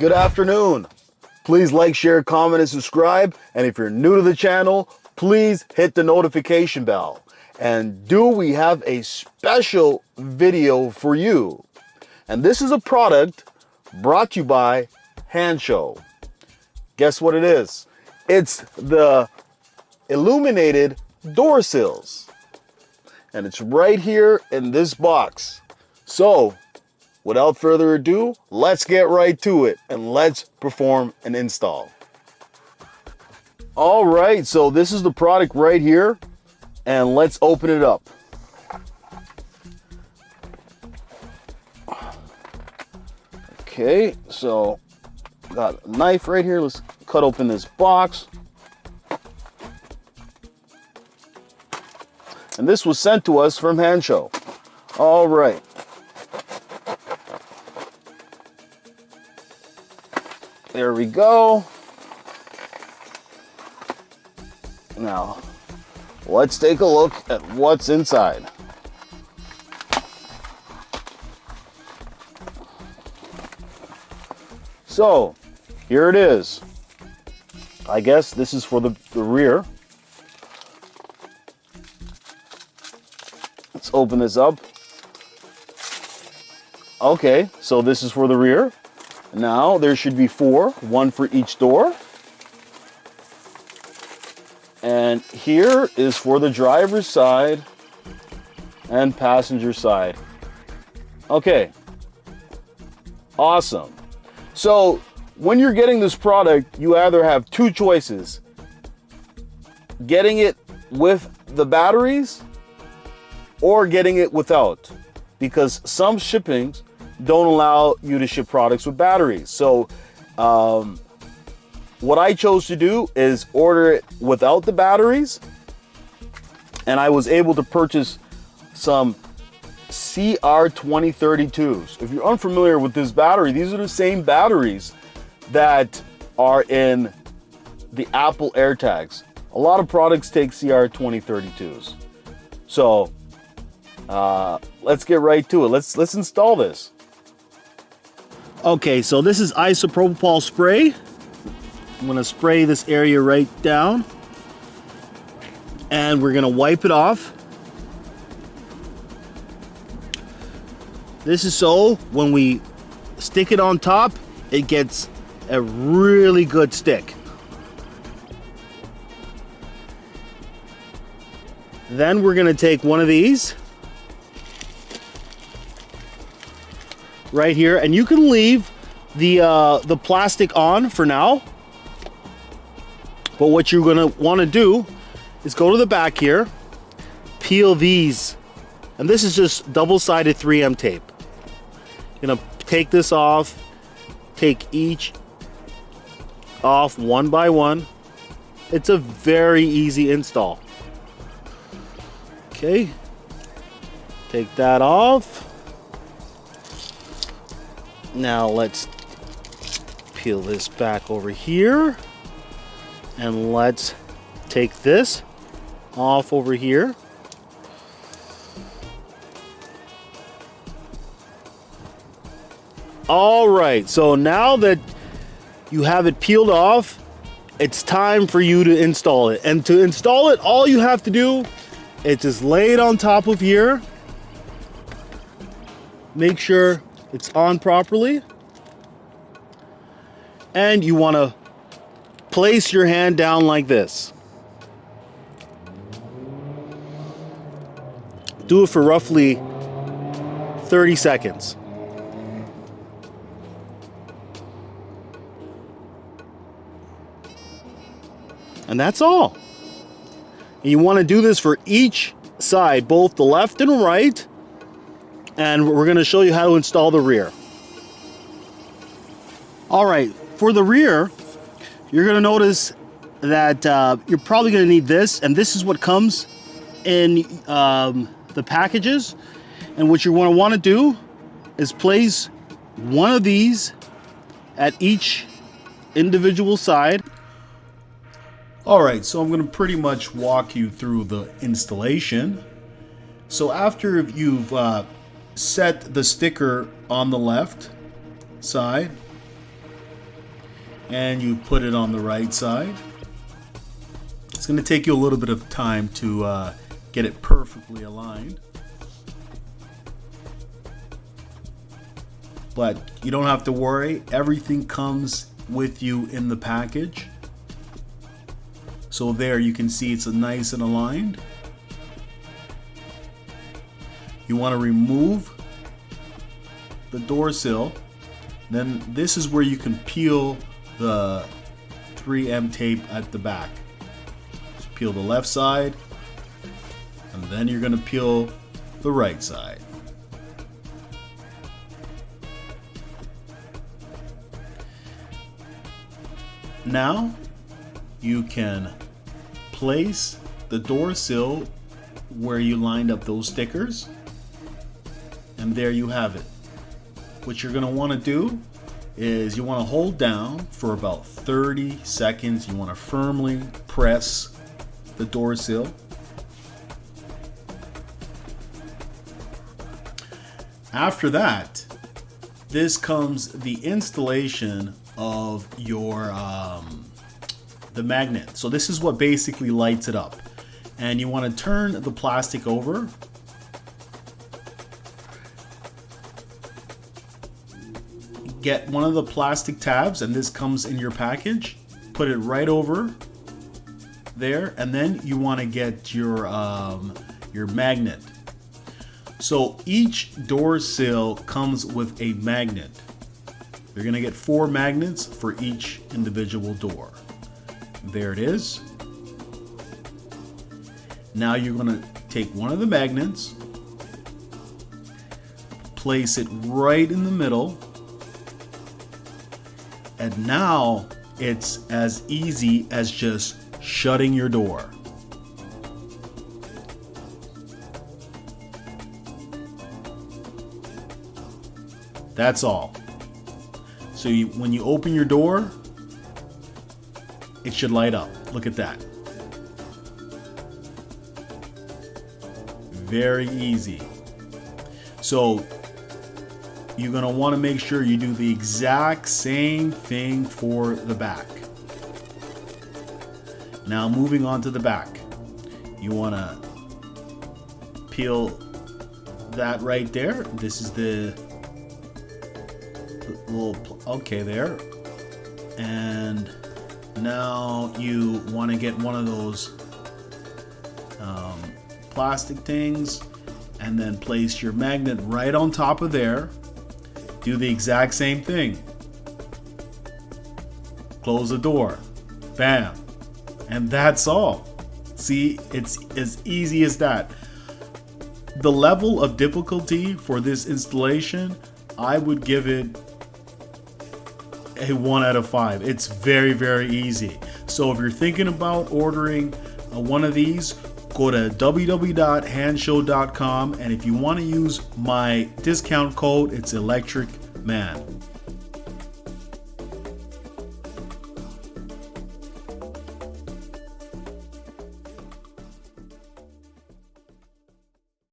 Good afternoon. Please like, share, comment, and subscribe. And if you're new to the channel, please hit the notification bell. And we have a special video for you. And this is a product brought to you by Hansshow. Guess what it is? It's the Illuminated door sills. And it's right here in this box. So, without further ado, let's get right to it and let's perform an install. All right, so this is the product right here, and let's open it up. Okay, so got a knife right here. Let's cut open this box. And this was sent to us from Hansshow. All right. There we go. Now, let's take a look at what's inside. So, here it is. I guess this is for the rear. Let's open this up. Okay, so this is for the rear. Now, there should be four, one for each door. And here is for the driver's side and passenger side. Okay, awesome. So, when you're getting this product, you either have two choices. Getting it with the batteries or getting it without. Because some shippings don't allow you to ship products with batteries. So what I chose to do is order it without the batteries, and I was able to purchase some CR2032s. If you're unfamiliar with this battery, these are the same batteries that are in the Apple AirTags. A lot of products take CR2032s. So let's get right to it. Let's install this. Okay, so this is isopropyl spray. I'm gonna spray this area right down, and we're gonna wipe it off. This is so when we stick it on top, it gets a really good stick. Then we're gonna take one of these right here, and you can leave the plastic on for now. But what you're gonna wanna do is go to the back here, peel these, and this is just double-sided 3M tape. You're gonna take this off, take each off one by one. It's a very easy install. Okay, take that off. Now let's peel this back over here, and let's take this off over here. All right, so now that you have it peeled off, it's time for you to install it. And to install it, all you have to do is just lay it on top of here. Make sure it's on properly, and you want to place your hand down like this. Do it for roughly 30 seconds. And that's all. And you want to do this for each side, both the left and right. And we're going to show you how to install the rear. All right, for the rear, you're going to notice that you're probably going to need this, and this is what comes in the packages. And what you're going to want to do is place one of these at each individual side. All right, so I'm going to pretty much walk you through the installation. So after you've set the sticker on the left side, and you put it on the right side. It's going to take you a little bit of time to get it perfectly aligned. But you don't have to worry, everything comes with you in the package. So there you can see it's nice and aligned. You want to remove the door sill. Then this is where you can peel the 3M tape at the back. So peel the left side, and then you're going to peel the right side. Now you can place the door sill where you lined up those stickers, and there you have it. What you're going to want to do is you want to hold down for about 30 seconds. You want to firmly press the door sill. After that, this comes the installation of your the magnet. So this is what basically lights it up, and you want to turn the plastic over. Get one of the plastic tabs, and this comes in your package. Put it right over there, and then you want to get your magnet. So each door sill comes with a magnet. You're gonna get 4 magnets for each individual door. There it is. Now you're gonna take one of the magnets, place it right in the middle, and now it's as easy as just shutting your door. That's all. So when you open your door, it should light up. Look at that. Very easy. So you're going to want to make sure you do the exact same thing for the back. Now moving on to the back. You want to peel that right there. This is the little, okay, there. And now you want to get one of those plastic things, and then place your magnet right on top of there. Do the exact same thing. Close the door. Bam. And that's all. See, it's as easy as that. The level of difficulty for this installation, I would give it a 1 out of 5. It's very, very easy. So if you're thinking about ordering one of these, go to www.hansshow.com, and if you want to use my discount code, it's Electric Man.